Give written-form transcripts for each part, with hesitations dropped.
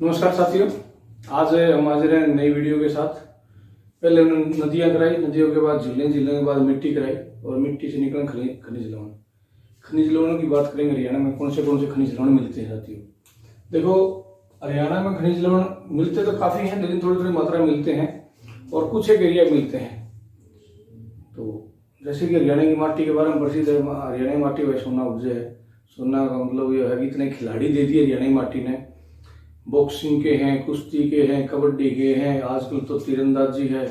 नमस्कार साथियों, आज हम हाजिर हैं नई वीडियो के साथ। पहले हमने नदियां कराई, नदियों के बाद झीलें, झीलों के बाद मिट्टी कराई और मिट्टी से निकले खनिज लवण। खनिज लवणों की बात करेंगे हरियाणा में कौन से खनिज लवण मिलते हैं साथियों। देखो, हरियाणा में खनिज लवण मिलते तो काफ़ी हैं, लेकिन थोड़ी थोड़ी मात्रा में मिलते हैं और कुछ एक एरिया मिलते हैं। तो जैसे कि हरियाणा की माटी के बारे में प्रसिद्ध है, हरियाणा की माटी वह सोना उपजे है। सोना का मतलब यह है कि इतने खिलाड़ी दे दिए हरियाणा की माटी ने। बॉक्सिंग के हैं, कुश्ती के हैं, कबड्डी के हैं, आजकल तो तीरंदाजी है,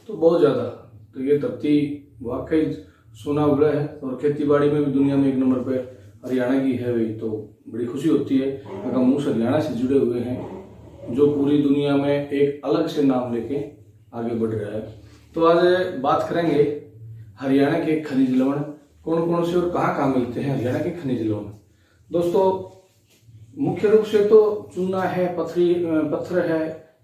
तो बहुत ज़्यादा। तो ये धरती वाकई सोना उगड़ा है और खेती बाड़ी में भी दुनिया में एक नंबर पे हरियाणा की है भाई। तो बड़ी खुशी होती है अगर हम उस हरियाणा से जुड़े हुए हैं जो पूरी दुनिया में एक अलग से नाम लेके आगे बढ़ रहा है। तो आज बात करेंगे हरियाणा के खनिज लवण कौन कौन से और कहाँ कहाँ मिलते हैं। हरियाणा के खनिज लवण दोस्तों मुख्य रूप से तो चूना है, पत्थर है,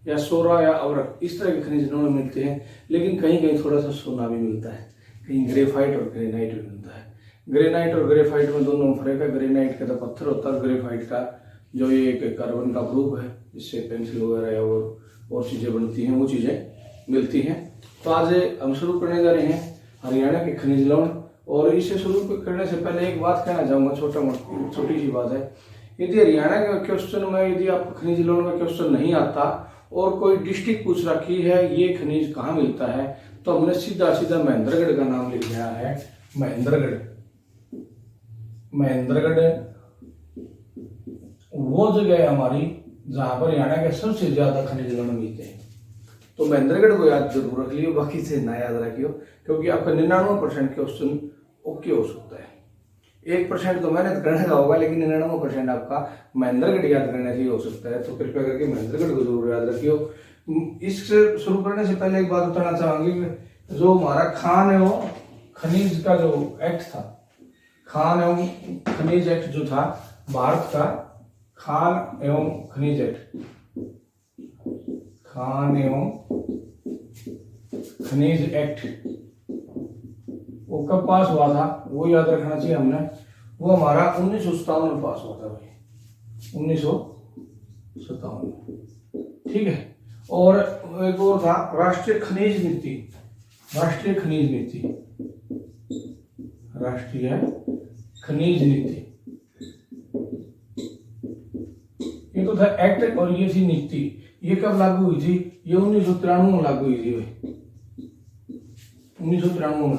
या सोरा या अवरक, इस तरह के खनिज लवण मिलते हैं। लेकिन कहीं कहीं थोड़ा सा सोना भी मिलता है, कहीं ग्रेफाइट और ग्रेनाइट भी मिलता है। ग्रेनाइट और ग्रेफाइट में दोनों फर्क है। ग्रेनाइट का तो पत्थर होता है, ग्रेफाइट का जो ये एक कार्बन का प्रूफ है, जिससे पेंसिल वगैरह और चीज़ें बनती हैं, वो चीज़ें मिलती हैं। तो आज हम शुरू करने जा रहे हैं हरियाणा के खनिज लवण। और इसे शुरू करने से पहले एक बात कहना चाहूँगा, छोटी सी बात है। यदि हरियाणा के क्वेश्चन में यदि आपको खनिज लवण का क्वेश्चन नहीं आता और कोई डिस्ट्रिक्ट पूछ रखी है ये खनिज कहाँ मिलता है, तो हमने सीधा सीधा महेंद्रगढ़ का नाम लिख दिया है। महेंद्रगढ़ वो जगह है हमारी जहां पर हरियाणा के सबसे ज्यादा खनिज लवण मिलते हैं। तो महेंद्रगढ़ को याद जरूर रख लियो, बाकी से ना याद रखियो, क्योंकि आपका 99% क्वेश्चन ओके हो सकता है। 1% तो मेहनत करने का होगा, लेकिन 99% आपका महेंद्रगढ़ याद करने से ही हो सकता है। तो कृपया करके महेंद्रगढ़ को जरूर याद रखियो। इससे शुरू करने से पहले एक बात बताना चाहूंगी, जो हमारा खान एवं खनिज का जो एक्ट था, खान एवं खनिज एक्ट जो था भारत का, खान एवं खनिज एक्ट, खान एवं खनिज एक्ट, वो कब पास हुआ था वो याद रखना चाहिए हमने। वो हमारा 1957 में पास हुआ था भाई, 1957। ठीक है। और एक और था राष्ट्रीय खनिज नीति, राष्ट्रीय खनिज नीति, राष्ट्रीय खनिज नीति। ये तो था एक्ट और ये थी नीति। ये कब लागू हुई थी? ये 1993 में लागू हुई थी भाई, 1993 में।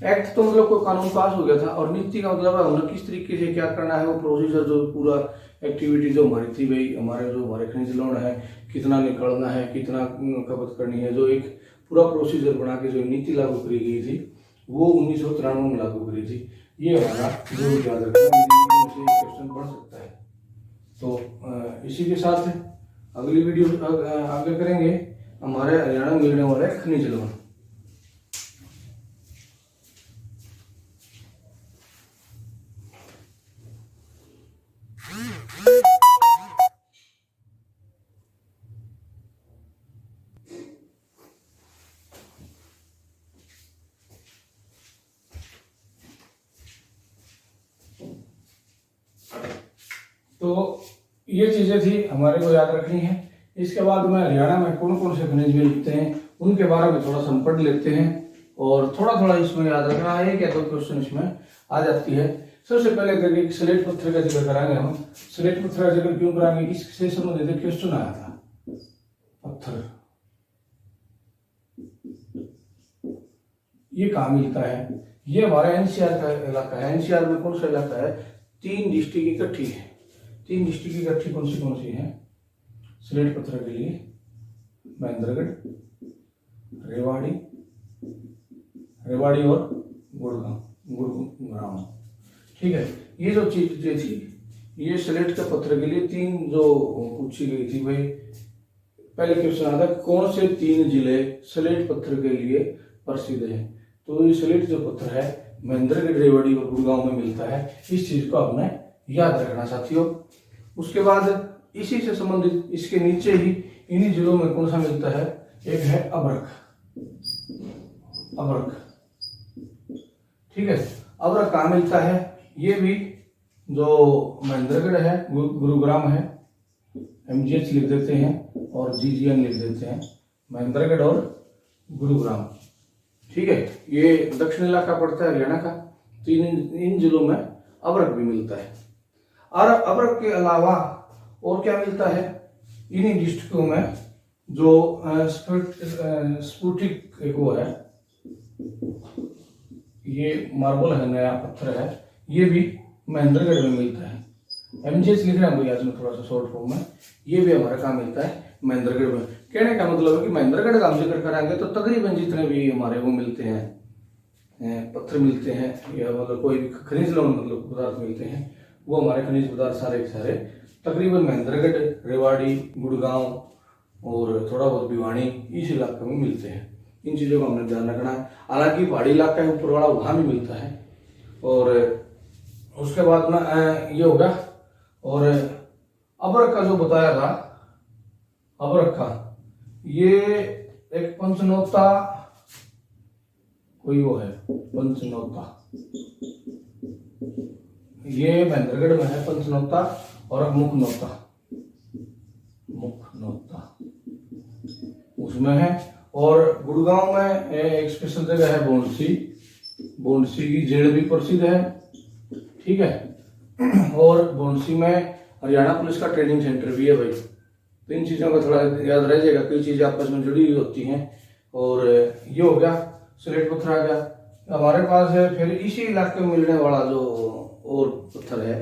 एक्ट तो मतलब कोई कानून पास हो गया था, और नीति का मतलब है हमने किस तरीके से क्या करना है, वो प्रोसीजर, जो पूरा एक्टिविटी जो हमारी थी भाई, हमारे खनिज लवण है, कितना निकालना है, कितना खपत करनी है, जो एक पूरा प्रोसीजर बना के जो नीति लागू करी गई थी, वो 1993 में लागू करी थी। ये हमारा जरूर याद रखना, क्वेश्चन पढ़ सकता है। तो इसी के साथ अगली वीडियो आगे करेंगे हमारे हरियाणा में मिलने वाले खनिज लवण। तो ये चीजें थी हमारे को याद रखनी है। इसके बाद में हरियाणा में कौन कौन से खनिज मिलते हैं उनके बारे में थोड़ा सा हम पढ़ लेते हैं, और थोड़ा थोड़ा इसमें याद रखना है। क्या 2 क्वेश्चन इसमें आ जाती है। सबसे पहले करके स्लेट पत्थर का जिक्र कराएंगे हम। स्लेट पत्थर का जिक्र क्यों कराएंगे? इससे संबंधित क्वेश्चन आया था। पत्थर ये कहाँ मिलता है? ये हमारा एनसीआर का इलाका है। एनसीआर में कौन सा इलाका है? 3 डिस्ट्रिक्ट इकट्ठी है। 3 डिस्ट्रिक्ट इकट्ठी कौन सी है स्लेट पत्थर के लिए? महेंद्रगढ़, रेवाड़ी और गुड़गांव। ठीक है। ये जो चीजें थी, ये स्लेट के पत्थर के लिए 3 जो पूछी गई थी भाई। पहले क्वेश्चन आता है कौन से 3 जिले स्लेट पत्थर के लिए प्रसिद्ध है? तो ये स्लेट जो पत्थर है महेंद्रगढ़, रेवाड़ी और गुड़गांव में मिलता है। इस चीज को आपने याद रखना साथियों। उसके बाद इसी से संबंधित इसके नीचे ही इन्हीं जिलों में कौन सा मिलता है? एक है अभ्रक। ठीक है। अभ्रक कहाँ मिलता है? ये भी जो महेंद्रगढ़ है, गुरुग्राम है, MGH लिख देते हैं और GGN लिख देते हैं, महेंद्रगढ़ और गुरुग्राम। ठीक है, ये दक्षिण इलाका पड़ता है हरियाणा का। तो इन जिलों में अबरक भी मिलता है। और अबरक के अलावा और क्या मिलता है इन्हीं डिस्ट्रिक्टों में, जो स्फटिक एक वो है, ये मार्बल है, नया पत्थर है, ये भी महेंद्रगढ़ में मिलता है। MGH लिख रहे हैं भैया इसमें थोड़ा सा शॉर्ट फॉर्म में, ये भी हमारे कहाँ मिलता है, महेंद्रगढ़ में। कहने का मतलब है कि महेंद्रगढ़ का हम जिक्र कराएंगे तो तकरीबन जितने भी हमारे वो मिलते हैं, पत्थर मिलते हैं, या मतलब कोई भी खनिज लवण मतलब पदार्थ मिलते हैं, वो हमारे खनिज पदार्थ सारे के सारे तकरीबन महेंद्रगढ़, रेवाड़ी, गुड़गांव और थोड़ा बहुत भिवानी इस इलाके में मिलते हैं। इन चीज़ों का हमने ध्यान रखना है। हालांकि पहाड़ी इलाका है ऊपर वाला, वहाँ भी मिलता है। और उसके बाद में ये होगा। और अबरक का जो बताया था, अबरक का ये एक पंचनौता कोई वो है, पंचनौता, ये महेंद्रगढ़ में है पंचनौता, और मुखनौता, मुखनौता उसमें है। और गुड़गांव में एक स्पेशल जगह है बोंडसी, बोंडसी की जेल भी प्रसिद्ध है। ठीक है, और बोंडसी में हरियाणा पुलिस का ट्रेनिंग सेंटर भी है भाई। तो इन चीज़ों का थोड़ा याद रह जाएगा, कई चीज़ें आपस में जुड़ी हुई होती हैं। और ये हो गया, स्लेट पत्थर आ गया हमारे पास है। फिर इसी इलाके में मिलने वाला जो और पत्थर है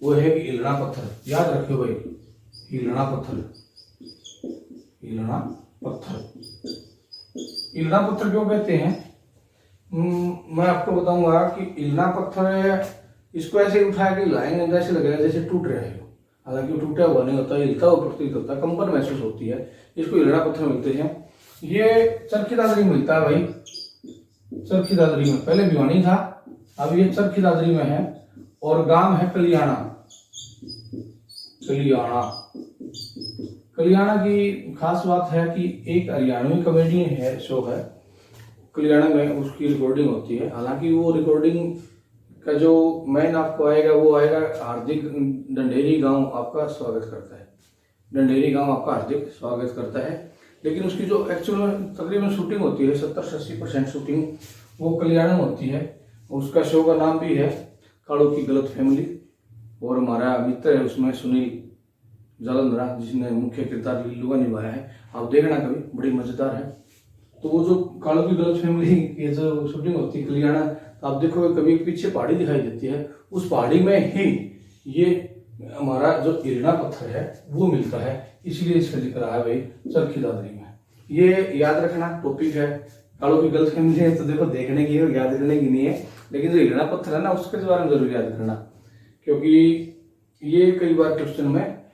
वो है इलना पत्थर। याद रखियो भाई, इलना पत्थर, इलना पत्थर। इलना पत्थर क्यों कहते हैं, मैं आपको बताऊंगा कि इलना पत्थर, इसको ऐसे उठा के लाएंगे जैसे लगेगा जैसे टूट रहा है। हालांकि टूटा हुआ नहीं होता, हिलता हुआ प्रतीत होता है, कंपन महसूस होती है। इसको इलना पत्थर मिलते हैं। ये चरखी दादरी मिलता है भाई, चरखी दादरी में। पहले भिवानी था, अब ये चरखी दादरी में है। और गांव है कलियाणा, कलियाणा। कलियाणा की खास बात है कि एक हरियाणवी कॉमेडी है, शो है कलियाणा में, उसकी रिकॉर्डिंग होती है। हालांकि वो रिकॉर्डिंग का जो मेन आपको आएगा वो आएगा हार्दिक डंडेरी गांव आपका स्वागत करता है, डंडेरी गांव आपका हार्दिक स्वागत करता है। लेकिन उसकी जो एक्चुअल तकरीबन शूटिंग होती है 70-80% शूटिंग वो कलियाणा में होती है। उसका शो का नाम भी है काड़ों की गलत फैमिली। और हमारा मित्र है उसमें सुनील जालंधरा, जिसने मुख्य किरदार लिल्लू का निभाया है। आप देखना कभी, बड़ी मजेदार है। तो वो जो काड़ों की गलत फैमिली की जो शूटिंग होती है कलियाणा, तो आप देखोगे कभी पीछे पहाड़ी दिखाई देती है, उस पहाड़ी में ही ये हमारा जो इलना पत्थर है वो मिलता है। इसलिए इसका जिक्र है भाई चरखी दादरी में। ये याद रखना टॉपिक है। काड़ों की गलत फैमिली है तो देखो देखने की और याद करने की नहीं है, लेकिन जो इलना पत्थर है ना उसके बारे में जरूर याद करना, क्योंकि ये कई बार क्वेश्चन में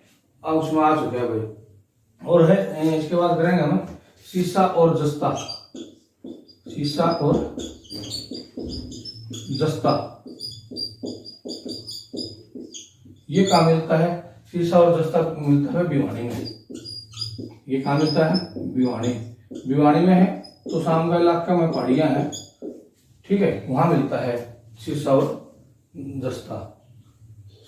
उसमें आ चुका है भाई। और है इसके बाद करेंगे हम सीसा और जस्ता, सीसा और जस्ता। ये कहाँ मिलता है, सीसा और जस्ता मिलता है भिवानी में। ये कहाँ मिलता है, भिवानी, भिवानी में है। तो शाम का इलाका में पहाड़ियां हैं, ठीक है, वहां मिलता है सीसा और जस्ता।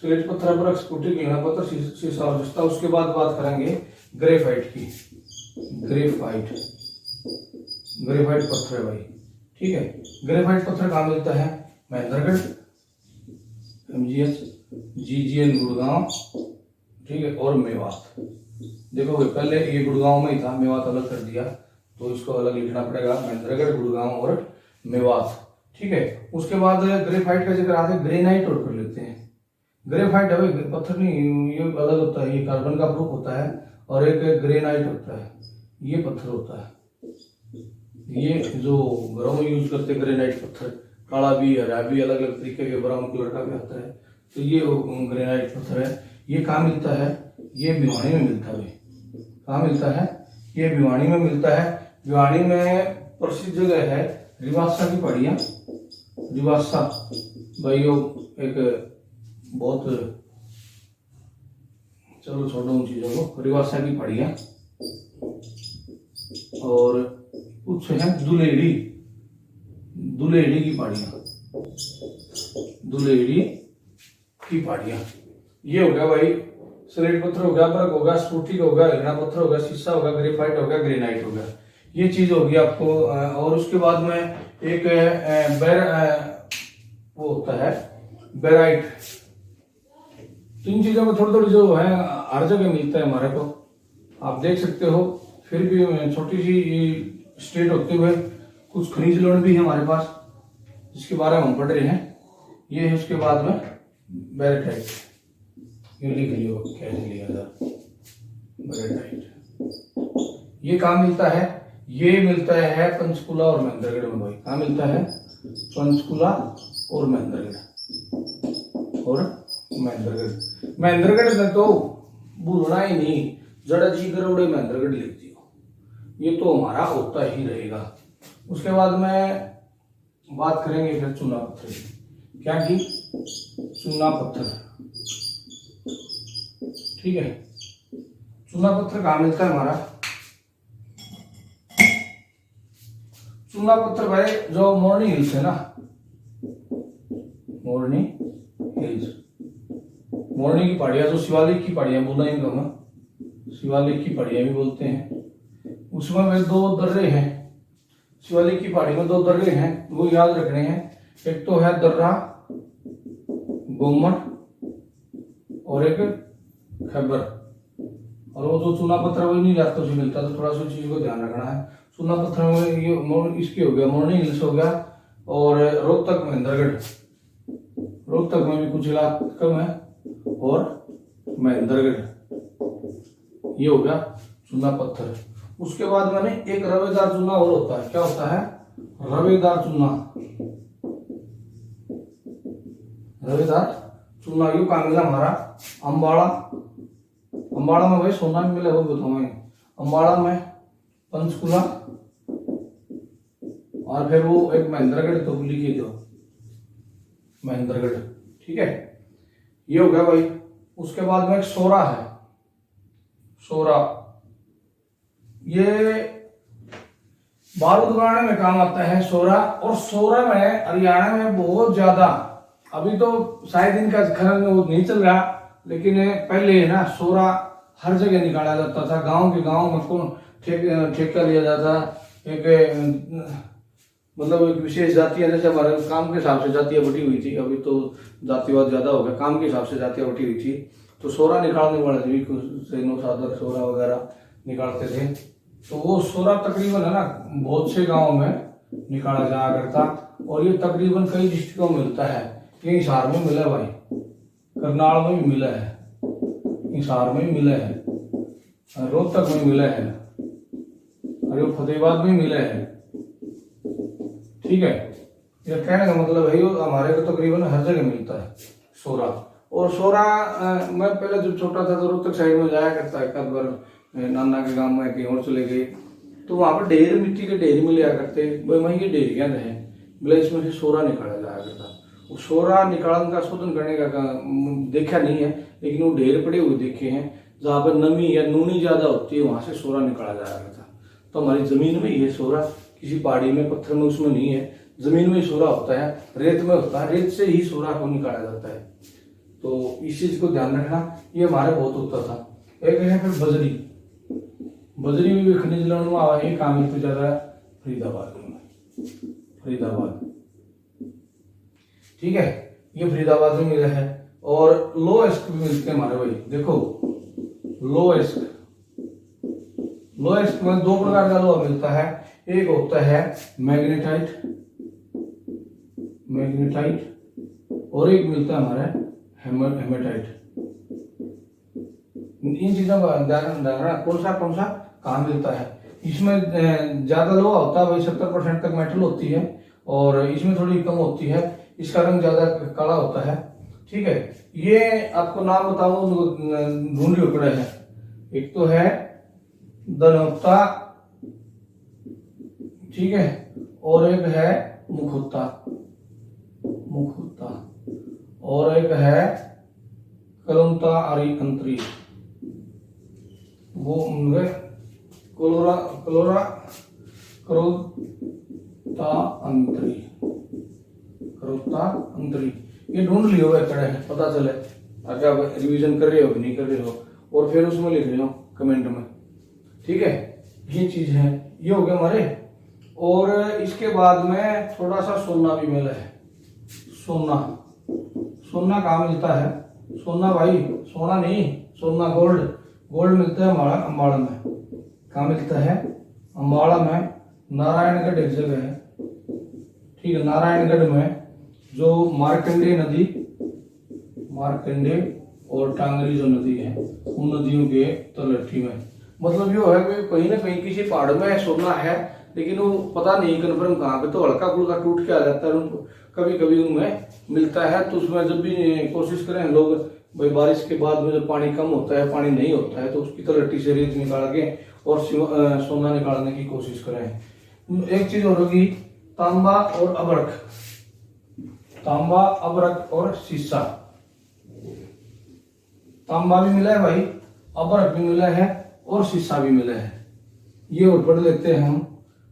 स्लेट पत्थर पर स्फटिक इलना पत्थर, सीसा और जस्ता। उसके बाद बात करेंगे ग्रेफाइट की। ग्रेफाइट, ग्रेफाइट पत्थर है भाई, ठीक है। ग्रेफाइट पत्थर कहाँ मिलता है, महेंद्रगढ़, MGH, GGN गुड़गांव, ठीक है, और मेवात। देखो भाई पहले ये गुड़गांव में ही था, मेवात अलग कर दिया, तो इसको अलग लिखना पड़ेगा, महेंद्रगढ़, गुड़गांव और मेवात, ठीक है। उसके बाद ग्रेफाइट का जिक्र आते ग्रेनाइट और कर लेते हैं। ग्रेफाइट है भाई पत्थर नहीं, ये अलग होता है, ये कार्बन का ग्रुप होता है, और एक ग्रेनाइट होता है, ये पत्थर होता है। ये जो घरों में यूज करते ग्रेनाइट पत्थर, काला भी हरा भी अलग अलग तरीके के ब्राउन कलर का भी आता है। तो ये ग्रेनाइट पत्थर है। ये कहाँ मिलता है, ये भिवानी में मिलता है। कहाँ मिलता है, ये भिवानी में मिलता है। भिवानी में प्रसिद्ध जगह है रिवासा की पहाड़ियाँ। रिवासा भाई वो एक बहुत, चलो छोड़ो उन चीजों को, रिवासा की पहाड़ियाँ। और कुछ है दुलेड़ी, दुलेड़ी की पहाड़ियाँ, दुलेड़ी की पहाड़ियाँ। ये हो गया भाई स्लेट पत्थर हो गया, बर्क हो गया, स्फटिक हो गया, हिरणा पत्थर हो गया, शीशा हो गया, ग्रेफाइट हो गया, ग्रेनाइट हो गया। ये चीज होगी आपको। और उसके बाद में एक वो होता है बेराइट। तो इन चीजों में थोड़ी थोड़ी जो है हर जगह मिलता है हमारे को, आप देख सकते हो। फिर भी छोटी सी स्टेट होते हुए कुछ खनिज लवण भी है हमारे पास, जिसके बारे में हम पढ़ रहे हैं। ये है उसके बाद में बेरेटाइट, ये लिख लियो कैसे लिया था बेरेटाइट। ये कहाँ मिलता है? ये मिलता है पंचकुला और महेंद्रगढ़ में भाई। कहाँ मिलता है? पंचकुला और महेंद्रगढ़ और महेंद्रगढ़। महेंद्रगढ़ में तो भूलना ही नहीं, जड़ा जी गरोड़े महेंद्रगढ़ लिख दियो, ये तो हमारा होता ही रहेगा। उसके बाद में बात करेंगे फिर चूना पत्थर की। क्या की? चूना पत्थर, ठीक है। चूना पत्थर कहाँ मिलता है हमारा? चूना पत्थर भाई जो मोरनी हिल्स है ना, मोरनी हिल्स, मोरनी की पहाड़ियां, जो शिवालिक की पहाड़ियां बोला इनको हम शिवालिक की पहाड़ियां भी बोलते हैं। उसमें वे दो दर्रे हैं, शिवालिक की पहाड़ी में दो दर्रे हैं, वो याद रखने हैं। एक तो है दर्रा गोमट और एक खैबर। और वो जो चूना पत्थर वो नहीं रास्तों से मिलता, तो थोड़ा सा चीज को ध्यान रखना है। चूना पत्थर में ये इसके हो गया मोरनी हिल्स हो गया, और रोहतक महेंद्रगढ़, रोहतक में भी कुछ इलाका कम है, और महेंद्रगढ़, ये हो गया चूना पत्थर। उसके बाद मैंने एक रवेदार चूना और होता है। क्या होता है? रवेदार चूना। रवेदार चूना यू कहाँ मिला हमारा? अम्बाड़ा। अम्बाड़ा में भाई सोना भी मिला, वो बताऊंगा। अम्बाड़ा में, पंचकुला, और फिर वो एक महेंद्रगढ़ तो लिखिए दो, महेंद्रगढ़, ठीक है। ये हो गया भाई। उसके बाद में एक सोरा है, सोरा। ये बारूद बनाने में काम आता है सोरा। और सोरा में हरियाणा में बहुत ज्यादा, अभी तो शायद इनका खनन वो नहीं चल रहा, लेकिन पहले ना सोरा हर जगह निकाला जाता था। गांव के गांव में कौन ठेका लिया जाता। एक मतलब एक विशेष जातियां, जैसे हमारे काम के हिसाब से जातियां बटी हुई थी, अभी तो जातिवाद ज्यादा हो गया, काम के हिसाब से जातियां बटी हुई थी। तो सोरा निकालने वाले भी कुछ सादर सोरा वगैरह निकालते थे। तो वो सोरा तकरीबन है ना बहुत से गाँव में निकाला जाया करता। और ये तकरीबन कई डिस्ट्रिक्टों में मिलता है। ये हिसार में मिला है भाई, करनाल में भी मिला है, हिसार में भी मिला है, रोहतक में मिला है, और फतेहाबाद में मिला है, ठीक है। ये कहने का मतलब है हमारे को तकरीबन हर जगह मिलता है सोरा। और सोरा मैं पहले जब छोटा था तो रोहतक साइड में जाया करता है, एक बार नाना के गांव में कहीं और चले गए, तो वहां पर ढेर मिट्टी के ढेर मिले करते, वही ये ढेरियां रहे, बोले इसमें से सोरा निकाला जाया करता। वो सोरा निकालन का शोधन करने का देखा नहीं है, लेकिन वो ढेर पड़े हुए देखे हैं, जहाँ पर नमी या नूनी ज्यादा होती है वहां से सोरा निकाला जाया करता। तो हमारी जमीन में ये सोरा, किसी पहाड़ी में पत्थर में उसमें नहीं है, जमीन में ही सोरा होता है, रेत में होता है, रेत से ही सोरा को निकाला जाता है। तो इस चीज को ध्यान रखना, ये हमारे बहुत होता था। एक है फिर बजरी। बजरी भी खनिज लवण में आवा, ये काम मिलते ज्यादा फरीदाबाद में, फरीदाबाद, ठीक है। ये फरीदाबाद में मिला है। और लोएस्ट भी मिलते हैं हमारे भाई, देखो लोएस्ट, लोएस्ट में दो प्रकार का लोहा मिलता है। एक होता है मैग्नेटाइट, मैग्नेटाइट, और एक मिलता है हमारा हेमेटाइट। इन चीजों का ध्यान रखना, कौन सा कहाँ मिलता है। इसमें ज्यादा लोहा होता है भाई, 70% तक मेटल होती है, और इसमें थोड़ी कम होती है, इसका रंग ज्यादा काला होता है, ठीक है। ये आपको नाम बताऊं, ढूंढ लियो पड़े हैं। एक तो है दनोत्ता, ठीक है, और एक है मुखोत्ता, मुखोत्ता, और एक है कलंता आरी अंतरी, वो क्लोरा क्लोरा क्रोता अंतरी, क्रोता अंतरी। ये ढूंढ लियो कड़े है, पता चले अगर आप रिवीजन कर रहे हो कि नहीं कर रहे हो, और फिर उसमें लिख रहे हो कमेंट में, ठीक है। ये चीज है, ये हो गया हमारे। और इसके बाद में थोड़ा सा सोना भी मिला है। सोना, सोना कहाँ मिलता है? सोना भाई, सोना नहीं, सोना गोल्ड, गोल्ड मिलता है अम्बाड़ा, अम्बाड़ा में। कहाँ मिलता है? अम्बाड़ा में, नारायणगढ़ एक जगह है, ठीक है। नारायणगढ़ में जो मार्कंडे नदी, मार्कंडे और टांगरी जो नदी है, उन नदियों के तलहटी में, मतलब ये है कि कहीं ना कहीं किसी पहाड़ में सोना है, लेकिन वो पता नहीं कन्फर्म कहाँ पे, तो हल्का फुल्का टूट के आ जाता है, उनको कभी कभी उनमें मिलता है। तो उसमें जब भी कोशिश करें लोग, भाई बारिश के बाद में जब पानी कम होता है, पानी नहीं होता है, तो उसकी तलहटी से रेत निकाल के और सोना निकालने की कोशिश करें। एक चीज और होगी, तांबा और अबरक, तांबा, अबरक और शीशा। तांबा भी मिला है भाई, अबरक भी मिला है और शीशा भी मिला है। ये और पढ़ लेते हैं हम।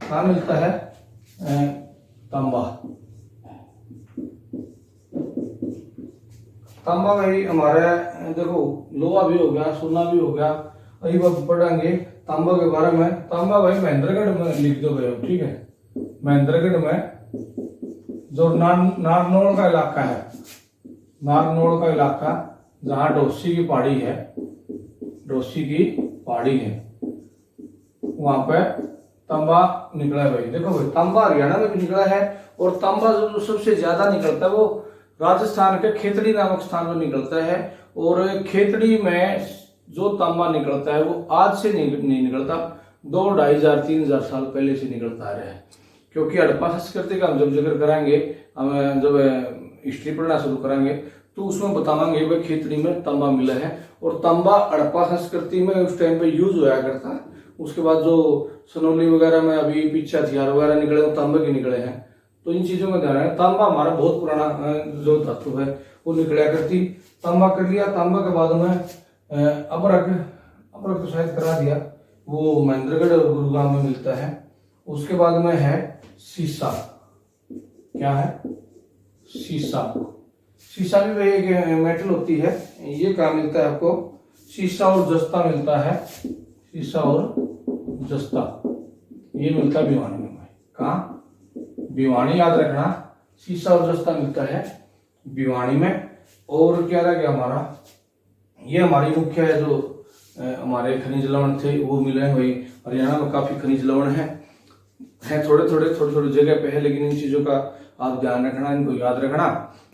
कहाँ मिलता है? तांबा, तांबा भाई हमारे, देखो लोहा भी हो गया, सोना भी हो गया। अभी बात पढ़ेंगे तांबा के बारे में। तांबा भाई महेंद्रगढ़ में लिख दो भाई, ठीक है। महेंद्रगढ़ में जो नारनौल का इलाका है, नारनौल का इलाका जहाँ डोसी की पहाड़ी है, डोसी की पहाड़ी है, वहां पे तांबा निकला है भाई। देखो भाई, तांबा हरियाणा में भी निकला है, और तांबा जो सबसे ज्यादा निकलता है वो राजस्थान के खेतड़ी नामक स्थान में निकलता है। और खेतड़ी में जो तांबा निकलता है वो आज से नहीं निकलता, 2-2,500-3,000 साल पहले से निकलता आ रहा है। क्योंकि हड़प्पा संस्कृति का हम जब जिक्र करेंगे, हम जब हिस्ट्री पढ़ना शुरू करेंगे, तो उसमें बताएंगे भाई खेतड़ी में तांबा मिला है। और तांबा हड़प्पा संस्कृति में उस टाइम पे यूज होया करता है। उसके बाद जो सनौली वगैरह में अभी पीछे हथियार वगैरह निकले, वो तांबे के निकले हैं। तो इन चीजों में ध्यान है। तांबा हमारा बहुत पुराना जो धातु है वो निकला करती। तांबा कर लिया। तांबा के बाद में अबरक, अबरक तो शायद करा दिया, वो महेंद्रगढ़ और गुरुग्राम में मिलता है। उसके बाद में है शीशा। क्या है? शीशा। शीशा भी वही एक मेटल होती है। ये क्या मिलता है आपको? शीशा और जस्ता मिलता है। शीशा और जस्ता ये मिलता है भिवानी में। कहाँ? भिवानी, याद रखना। शीशा और जस्ता मिलता है भिवानी में। और क्या रह गया हमारा? ये हमारी मुख्य है जो हमारे खनिज लवण थे वो मिले हैं भाई। हरियाणा में काफी खनिज लवण है थोड़े थोड़े जगह पे है, लेकिन इन चीजों का आप ध्यान रखना, इनको याद रखना।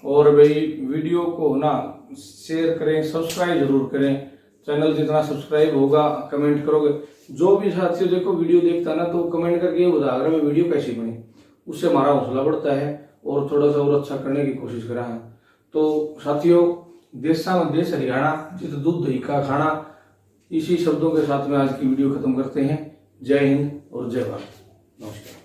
और भाई वीडियो को ना शेयर करें, सब्सक्राइब जरूर करें। चैनल जितना सब्सक्राइब होगा, कमेंट करोगे। जो भी साथियों देखो वीडियो देखता ना, तो कमेंट करके ये बता रहा मैं वीडियो कैसी बनी, उससे हमारा हौसला बढ़ता है और थोड़ा सा और अच्छा करने की कोशिश करा है। तो साथियों, देशा में देश हरियाणा, जित दूध दही का खाना, इसी शब्दों के साथ में आज की वीडियो खत्म करते हैं। जय हिंद और जय भारत। नमस्कार।